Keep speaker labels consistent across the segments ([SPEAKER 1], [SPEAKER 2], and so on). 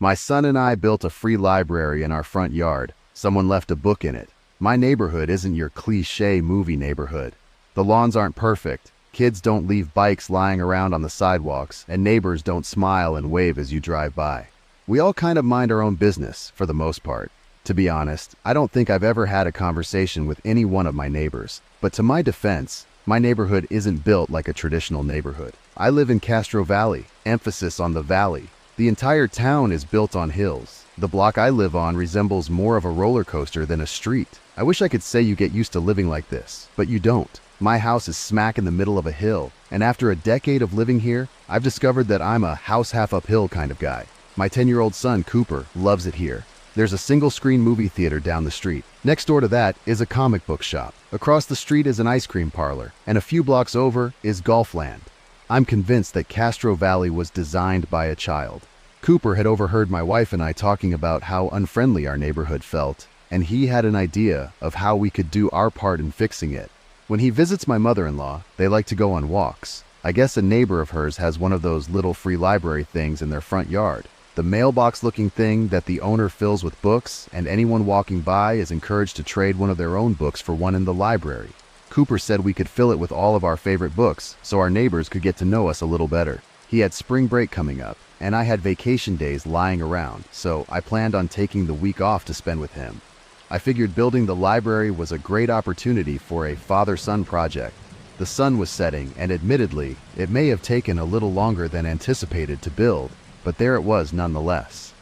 [SPEAKER 1] My son and I built a free library in our front yard. Someone left a book in it. My neighborhood isn't your cliché movie neighborhood. The lawns aren't perfect. Kids don't leave bikes lying around on the sidewalks, and neighbors don't smile and wave as you drive by. We all kind of mind our own business, for the most part. To be honest, I don't think I've ever had a conversation with any one of my neighbors. But to my defense, my neighborhood isn't built like a traditional neighborhood. I live in Castro Valley, emphasis on the valley. The entire town is built on hills. The block I live on resembles more of a roller coaster than a street. I wish I could say you get used to living like this, but you don't. My house is smack in the middle of a hill, and after a decade of living here, I've discovered that I'm a house half uphill kind of guy. My 10-year-old son, Cooper, loves it here. There's a single-screen movie theater down the street. Next door to that is a comic book shop. Across the street is an ice cream parlor, and a few blocks over is Golfland. I'm convinced that Castro Valley was designed by a child. Cooper had overheard my wife and I talking about how unfriendly our neighborhood felt, and he had an idea of how we could do our part in fixing it. When he visits my mother-in-law, they like to go on walks. I guess a neighbor of hers has one of those little free library things in their front yard. The mailbox-looking thing that the owner fills with books, and anyone walking by is encouraged to trade one of their own books for one in the library. Cooper said we could fill it with all of our favorite books, so our neighbors could get to know us a little better. He had spring break coming up, and I had vacation days lying around, so I planned on taking the week off to spend with him. I figured building the library was a great opportunity for a father-son project. The sun was setting, and admittedly, it may have taken a little longer than anticipated to build, but there it was nonetheless.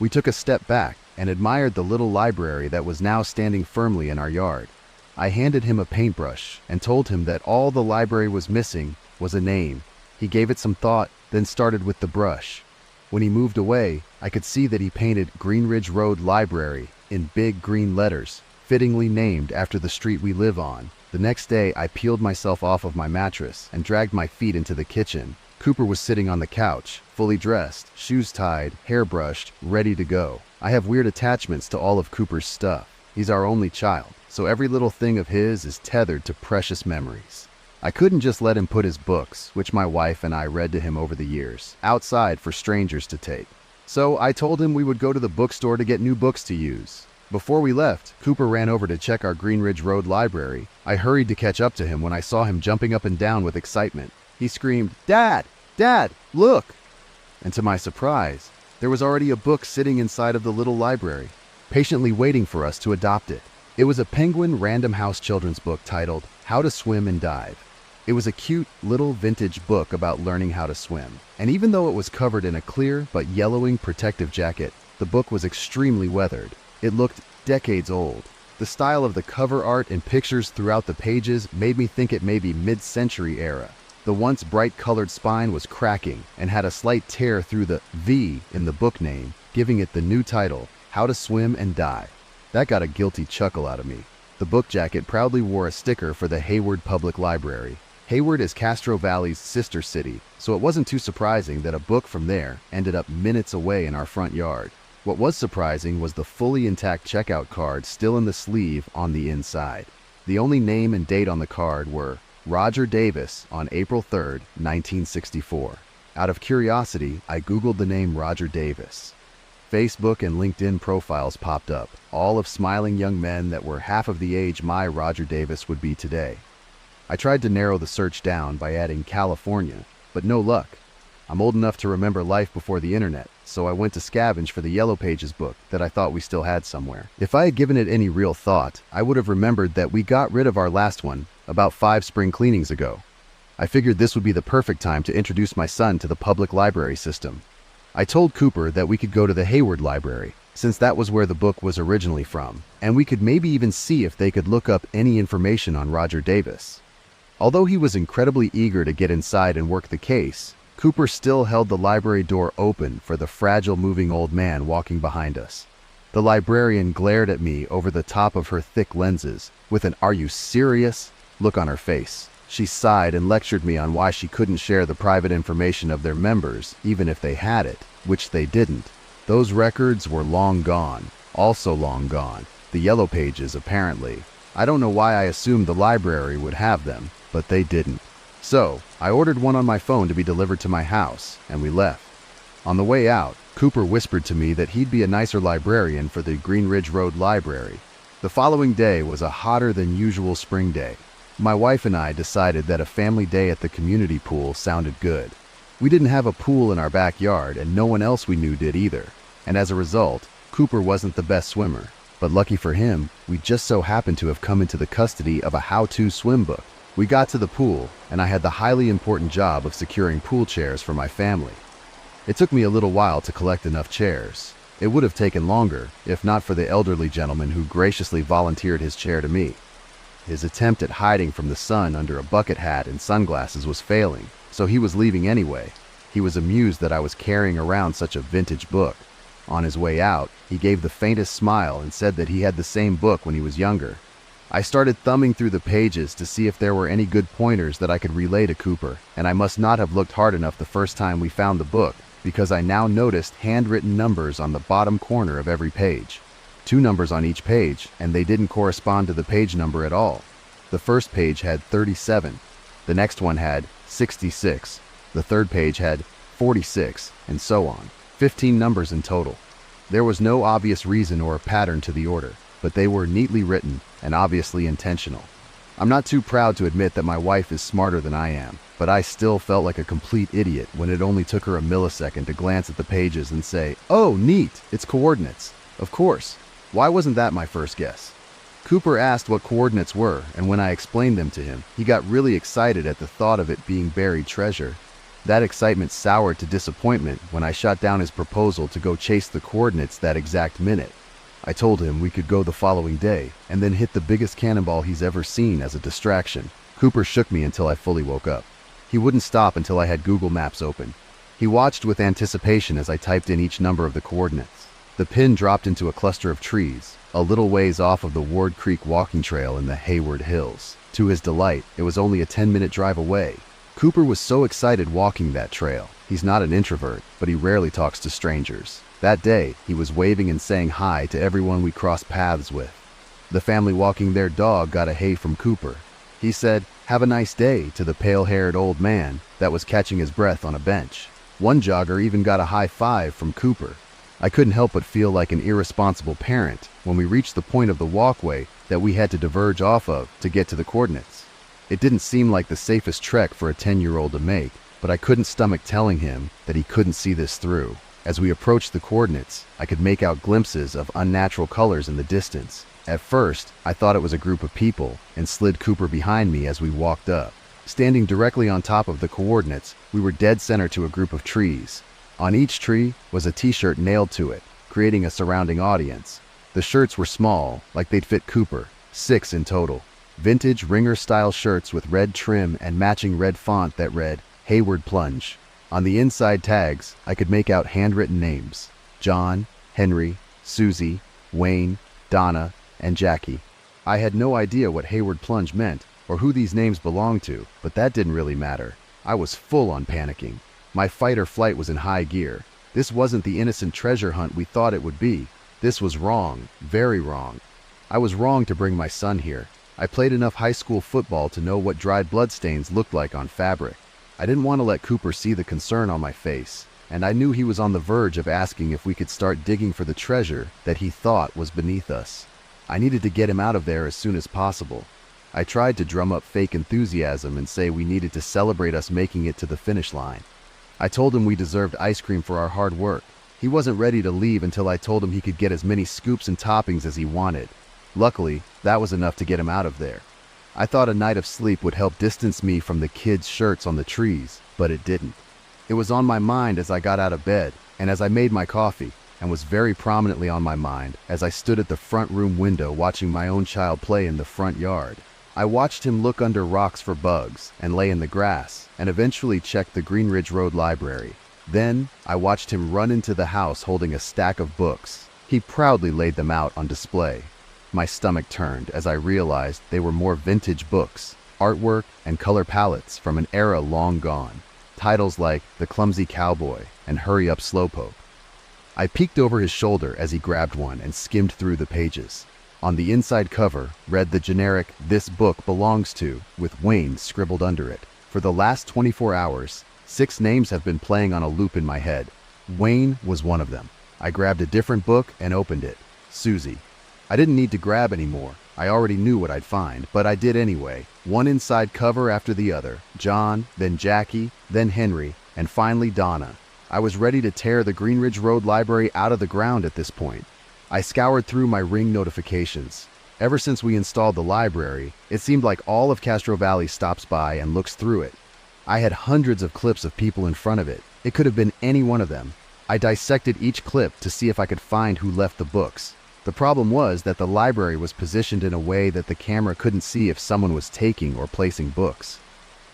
[SPEAKER 1] We took a step back and admired the little library that was now standing firmly in our yard. I handed him a paintbrush and told him that all the library was missing was a name. He gave it some thought, then started with the brush. When he moved away, I could see that he painted Greenridge Road Library in big green letters, fittingly named after the street we live on. The next day, I peeled myself off of my mattress and dragged my feet into the kitchen. Cooper was sitting on the couch, fully dressed, shoes tied, hair brushed, ready to go. I have weird attachments to all of Cooper's stuff. He's our only child, so every little thing of his is tethered to precious memories. I couldn't just let him put his books, which my wife and I read to him over the years, outside for strangers to take. So I told him we would go to the bookstore to get new books to use. Before we left, Cooper ran over to check our Greenridge Road library. I hurried to catch up to him when I saw him jumping up and down with excitement. He screamed, "Dad! Dad, look!" And to my surprise, there was already a book sitting inside of the little library, patiently waiting for us to adopt it. It was a Penguin Random House children's book titled How to Swim and Dive. It was a cute little vintage book about learning how to swim. And even though it was covered in a clear but yellowing protective jacket, the book was extremely weathered. It looked decades old. The style of the cover art and pictures throughout the pages made me think it may be mid-century era. The once bright-colored spine was cracking and had a slight tear through the V in the book name, giving it the new title, How to Swim and Dive. That got a guilty chuckle out of me. The book jacket proudly wore a sticker for the Hayward Public Library. Hayward is Castro Valley's sister city, so it wasn't too surprising that a book from there ended up minutes away in our front yard. What was surprising was the fully intact checkout card still in the sleeve on the inside. The only name and date on the card were Roger Davis on April 3rd, 1964. Out of curiosity, I Googled the name Roger Davis. Facebook and LinkedIn profiles popped up, all of smiling young men that were half of the age my Roger Davis would be today. I tried to narrow the search down by adding California, but no luck. I'm old enough to remember life before the internet, so I went to scavenge for the Yellow Pages book that I thought we still had somewhere. If I had given it any real thought, I would have remembered that we got rid of our last one about 5 spring cleanings ago. I figured this would be the perfect time to introduce my son to the public library system. I told Cooper that we could go to the Hayward Library, since that was where the book was originally from, and we could maybe even see if they could look up any information on Roger Davis. Although he was incredibly eager to get inside and work the case, Cooper still held the library door open for the fragile moving old man walking behind us. The librarian glared at me over the top of her thick lenses with an "Are you serious?" look on her face. She sighed and lectured me on why she couldn't share the private information of their members, even if they had it, which they didn't. Those records were long gone, also long gone. The Yellow Pages, apparently. I don't know why I assumed the library would have them, but they didn't. So, I ordered one on my phone to be delivered to my house, and we left. On the way out, Cooper whispered to me that he'd be a nicer librarian for the Green Ridge Road Library. The following day was a hotter than usual spring day. My wife and I decided that a family day at the community pool sounded good. We didn't have a pool in our backyard, and no one else we knew did either. And as a result, Cooper wasn't the best swimmer. But lucky for him, we just so happened to have come into the custody of a how-to swim book. We got to the pool, and I had the highly important job of securing pool chairs for my family. It took me a little while to collect enough chairs. It would have taken longer, if not for the elderly gentleman who graciously volunteered his chair to me. His attempt at hiding from the sun under a bucket hat and sunglasses was failing, so he was leaving anyway. He was amused that I was carrying around such a vintage book. On his way out, he gave the faintest smile and said that he had the same book when he was younger. I started thumbing through the pages to see if there were any good pointers that I could relay to Cooper, and I must not have looked hard enough the first time we found the book, because I now noticed handwritten numbers on the bottom corner of every page. 2 numbers on each page, and they didn't correspond to the page number at all. The first page had 37, the next one had 66, the third page had 46, and so on. 15 numbers in total. There was no obvious reason or pattern to the order, but they were neatly written and obviously intentional. I'm not too proud to admit that my wife is smarter than I am, but I still felt like a complete idiot when it only took her a millisecond to glance at the pages and say, "Oh, neat, it's coordinates." Of course. Why wasn't that my first guess? Cooper asked what coordinates were, and when I explained them to him, he got really excited at the thought of it being buried treasure. That excitement soured to disappointment when I shot down his proposal to go chase the coordinates that exact minute. I told him we could go the following day, and then hit the biggest cannonball he's ever seen as a distraction. Cooper shook me until I fully woke up. He wouldn't stop until I had Google Maps open. He watched with anticipation as I typed in each number of the coordinates. The pin dropped into a cluster of trees, a little ways off of the Ward Creek walking trail in the Hayward Hills. To his delight, it was only a 10-minute drive away. Cooper was so excited walking that trail. He's not an introvert, but he rarely talks to strangers. That day, he was waving and saying hi to everyone we crossed paths with. The family walking their dog got a hey from Cooper. He said, "Have a nice day," to the pale-haired old man that was catching his breath on a bench. One jogger even got a high five from Cooper. I couldn't help but feel like an irresponsible parent when we reached the point of the walkway that we had to diverge off of to get to the coordinates. It didn't seem like the safest trek for a 10-year-old to make, but I couldn't stomach telling him that he couldn't see this through. As we approached the coordinates, I could make out glimpses of unnatural colors in the distance. At first, I thought it was a group of people and slid Cooper behind me as we walked up. Standing directly on top of the coordinates, we were dead center to a group of trees. On each tree was a t-shirt nailed to it, creating a surrounding audience. The shirts were small, like they'd fit Cooper, 6 in total. Vintage ringer-style shirts with red trim and matching red font that read, "Hayward Plunge." On the inside tags, I could make out handwritten names: John, Henry, Susie, Wayne, Donna, and Jackie. I had no idea what Hayward Plunge meant or who these names belonged to, but that didn't really matter. I was full on panicking. My fight or flight was in high gear. This wasn't the innocent treasure hunt we thought it would be. This was wrong, very wrong. I was wrong to bring my son here. I played enough high school football to know what dried bloodstains looked like on fabric. I didn't want to let Cooper see the concern on my face, and I knew he was on the verge of asking if we could start digging for the treasure that he thought was beneath us. I needed to get him out of there as soon as possible. I tried to drum up fake enthusiasm and say we needed to celebrate us making it to the finish line. I told him we deserved ice cream for our hard work. He wasn't ready to leave until I told him he could get as many scoops and toppings as he wanted. Luckily, that was enough to get him out of there. I thought a night of sleep would help distance me from the kids' shirts on the trees, but it didn't. It was on my mind as I got out of bed, and as I made my coffee, and was very prominently on my mind as I stood at the front room window watching my own child play in the front yard. I watched him look under rocks for bugs and lay in the grass, and eventually checked the Green Ridge Road Library. Then, I watched him run into the house holding a stack of books. He proudly laid them out on display. My stomach turned as I realized they were more vintage books, artwork and color palettes from an era long gone. Titles like The Clumsy Cowboy and Hurry Up Slowpoke. I peeked over his shoulder as he grabbed one and skimmed through the pages. On the inside cover read the generic "This book belongs to" with Wayne scribbled under it. For the last 24 hours, 6 names have been playing on a loop in my head. Wayne was one of them. I grabbed a different book and opened it. Susie. I didn't need to grab anymore. I already knew what I'd find, but I did anyway. One inside cover after the other. John, then Jackie, then Henry, and finally Donna. I was ready to tear the Greenridge Road Library out of the ground at this point. I scoured through my Ring notifications. Ever since we installed the library, it seemed like all of Castro Valley stops by and looks through it. I had hundreds of clips of people in front of it. It could have been any one of them. I dissected each clip to see if I could find who left the books. The problem was that the library was positioned in a way that the camera couldn't see if someone was taking or placing books.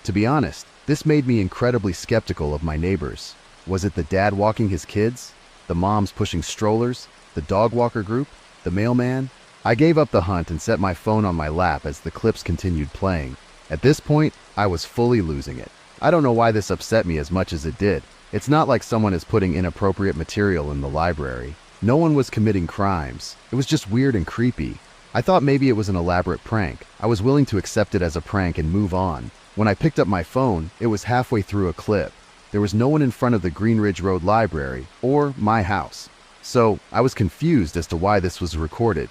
[SPEAKER 1] To be honest, this made me incredibly skeptical of my neighbors. Was it the dad walking his kids? The moms pushing strollers? The dog walker group? The mailman? I gave up the hunt and set my phone on my lap as the clips continued playing. At this point, I was fully losing it. I don't know why this upset me as much as it did. It's not like someone is putting inappropriate material in the library. No one was committing crimes. It was just weird and creepy. I thought maybe it was an elaborate prank. I was willing to accept it as a prank and move on. When I picked up my phone, it was halfway through a clip. There was no one in front of the Greenridge Road Library or my house. So I was confused as to why this was recorded.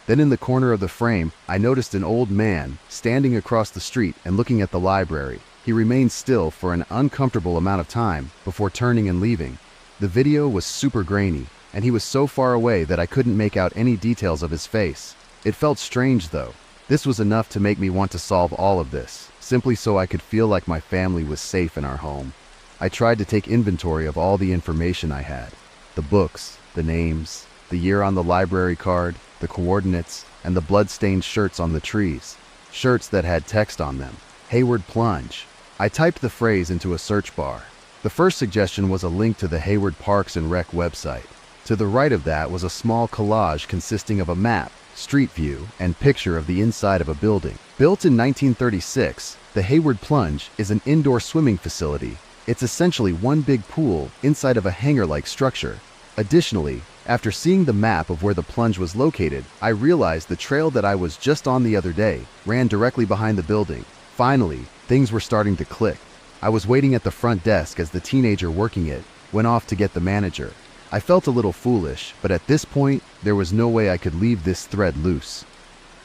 [SPEAKER 1] Then in the corner of the frame, I noticed an old man standing across the street and looking at the library. He remained still for an uncomfortable amount of time before turning and leaving. The video was super grainy, and he was so far away that I couldn't make out any details of his face. It felt strange though. This was enough to make me want to solve all of this, simply so I could feel like my family was safe in our home. I tried to take inventory of all the information I had. The books, the names, the year on the library card, the coordinates, and the blood-stained shirts on the trees. Shirts that had text on them. Hayward Plunge. I typed the phrase into a search bar. The first suggestion was a link to the Hayward Parks and Rec website. To the right of that was a small collage consisting of a map, street view, and picture of the inside of a building. Built in 1936, the Hayward Plunge is an indoor swimming facility. It's essentially one big pool inside of a hangar-like structure. Additionally, after seeing the map of where the plunge was located, I realized the trail that I was just on the other day ran directly behind the building. Finally, things were starting to click. I was waiting at the front desk as the teenager working it went off to get the manager. I felt a little foolish, but at this point, there was no way I could leave this thread loose.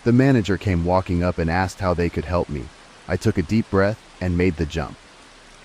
[SPEAKER 1] The manager came walking up and asked how they could help me. I took a deep breath and made the jump.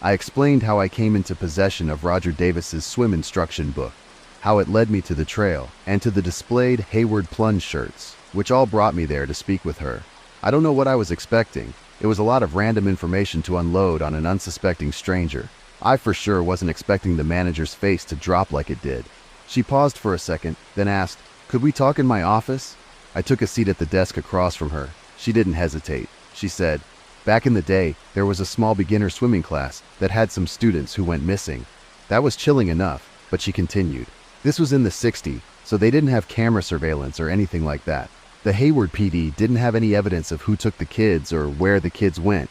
[SPEAKER 1] I explained how I came into possession of Roger Davis's swim instruction book, how it led me to the trail, and to the displayed Hayward Plunge shirts, which all brought me there to speak with her. I don't know what I was expecting. It was a lot of random information to unload on an unsuspecting stranger. I for sure wasn't expecting the manager's face to drop like it did. She paused for a second, then asked, "Could we talk in my office?" I took a seat at the desk across from her. She didn't hesitate. She said, "Back in the day, there was a small beginner swimming class that had some students who went missing." That was chilling enough, but she continued. This was in the 60s, so they didn't have camera surveillance or anything like that. The Hayward PD didn't have any evidence of who took the kids or where the kids went.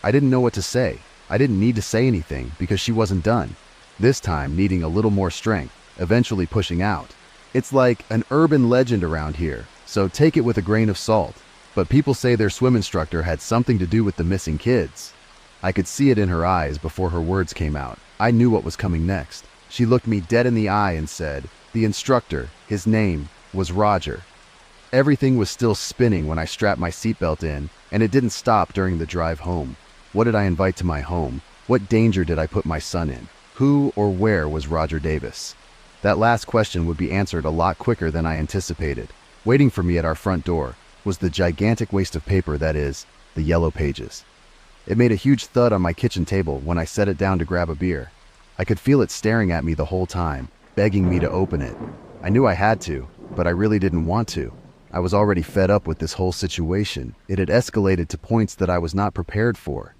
[SPEAKER 1] I didn't know what to say. I didn't need to say anything because she wasn't done. This time needing a little more strength, eventually pushing out. It's like an urban legend around here, so take it with a grain of salt. But people say their swim instructor had something to do with the missing kids. I could see it in her eyes before her words came out. I knew what was coming next. She looked me dead in the eye and said, "The instructor, his name was Roger." Everything was still spinning when I strapped my seatbelt in, and it didn't stop during the drive home. What did I invite to my home? What danger did I put my son in? Who or where was Roger Davis? That last question would be answered a lot quicker than I anticipated. Waiting for me at our front door was the gigantic waste of paper that is, the yellow pages. It made a huge thud on my kitchen table when I set it down to grab a beer. I could feel it staring at me the whole time, begging me to open it. I knew I had to, but I really didn't want to. I was already fed up with this whole situation. It had escalated to points that I was not prepared for.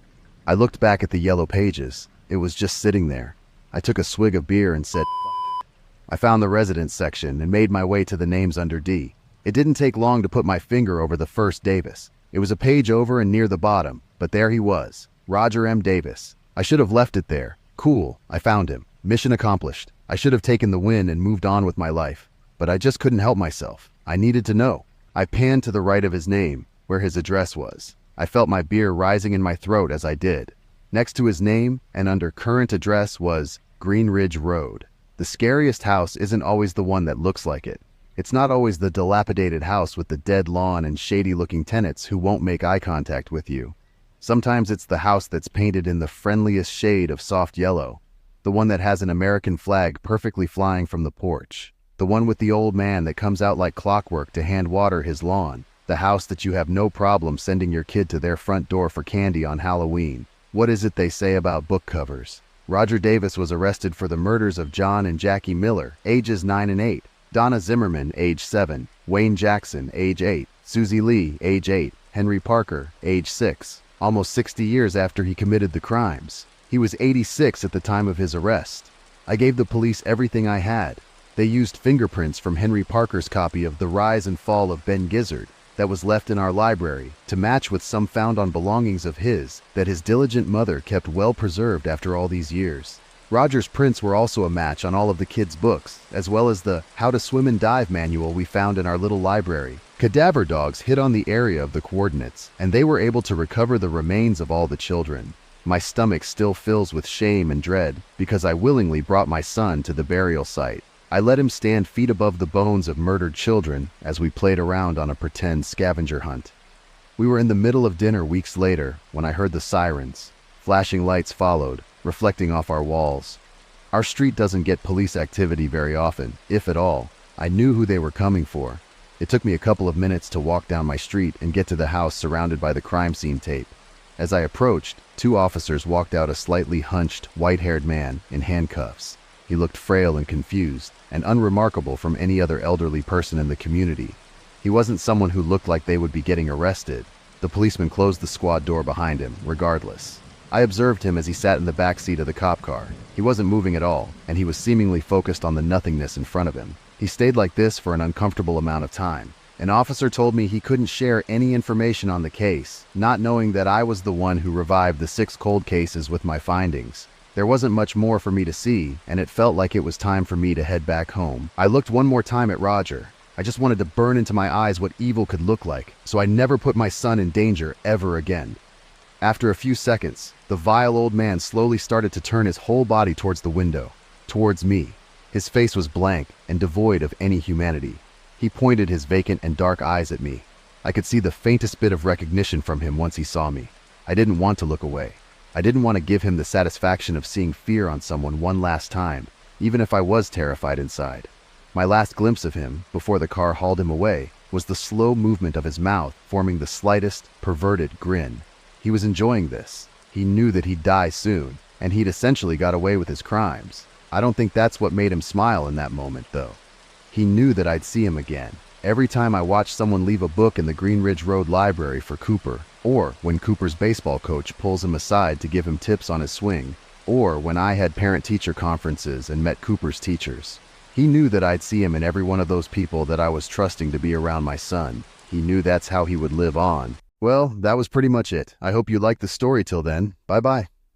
[SPEAKER 1] I looked back at the yellow pages. It was just sitting there. I took a swig of beer and said, I found the residence section and made my way to the names under D. It didn't take long to put my finger over the first Davis. It was a page over and near the bottom, but there he was, Roger M. Davis. I should have left it there. Cool, I found him. Mission accomplished. I should have taken the win and moved on with my life. But I just couldn't help myself. I needed to know. I panned to the right of his name, where his address was. I felt my beer rising in my throat as I did. Next to his name and under current address was Greenridge Road. The scariest house isn't always the one that looks like it. It's not always the dilapidated house with the dead lawn and shady-looking tenants who won't make eye contact with you. Sometimes it's the house that's painted in the friendliest shade of soft yellow, the one that has an American flag perfectly flying from the porch, the one with the old man that comes out like clockwork to hand water his lawn, the house that you have no problem sending your kid to their front door for candy on Halloween. What is it they say about book covers? Roger Davis was arrested for the murders of John and Jackie Miller, ages 9 and 8, Donna Zimmerman, age 7, Wayne Jackson, age 8, Susie Lee, age 8, Henry Parker, age 6, almost 60 years after he committed the crimes. He was 86 at the time of his arrest. I gave the police everything I had. They used fingerprints from Henry Parker's copy of The Rise and Fall of Ben Gizzard that was left in our library to match with some found on belongings of his that his diligent mother kept well preserved after all these years. Roger's prints were also a match on all of the kids' books, as well as the How to Swim and Dive manual we found in our little library. Cadaver dogs hit on the area of the coordinates, and they were able to recover the remains of all the children. My stomach still fills with shame and dread because I willingly brought my son to the burial site. I let him stand feet above the bones of murdered children as we played around on a pretend scavenger hunt. We were in the middle of dinner weeks later when I heard the sirens. Flashing lights followed, reflecting off our walls. Our street doesn't get police activity very often, if at all. I knew who they were coming for. It took me a couple of minutes to walk down my street and get to the house surrounded by the crime scene tape. As I approached, 2 officers walked out a slightly hunched, white-haired man in handcuffs. He looked frail and confused, and unremarkable from any other elderly person in the community. He wasn't someone who looked like they would be getting arrested. The policeman closed the squad door behind him, regardless. I observed him as he sat in the back seat of the cop car. He wasn't moving at all, and he was seemingly focused on the nothingness in front of him. He stayed like this for an uncomfortable amount of time. An officer told me he couldn't share any information on the case, not knowing that I was the one who revived the 6 cold cases with my findings. There wasn't much more for me to see, and it felt like it was time for me to head back home. I looked one more time at Roger. I just wanted to burn into my eyes what evil could look like, so I never put my son in danger ever again. After a few seconds, the vile old man slowly started to turn his whole body towards the window, towards me. His face was blank and devoid of any humanity. He pointed his vacant and dark eyes at me. I could see the faintest bit of recognition from him once he saw me. I didn't want to look away. I didn't want to give him the satisfaction of seeing fear on someone one last time, even if I was terrified inside. My last glimpse of him, before the car hauled him away, was the slow movement of his mouth forming the slightest, perverted grin. He was enjoying this. He knew that he'd die soon, and he'd essentially got away with his crimes. I don't think that's what made him smile in that moment, though. He knew that I'd see him again. Every time I watched someone leave a book in the Green Ridge Road Library for Cooper, or when Cooper's baseball coach pulls him aside to give him tips on his swing, or when I had parent-teacher conferences and met Cooper's teachers. He knew that I'd see him in every one of those people that I was trusting to be around my son. He knew that's how he would live on. Well, that was pretty much it. I hope you liked the story till then. Bye-bye.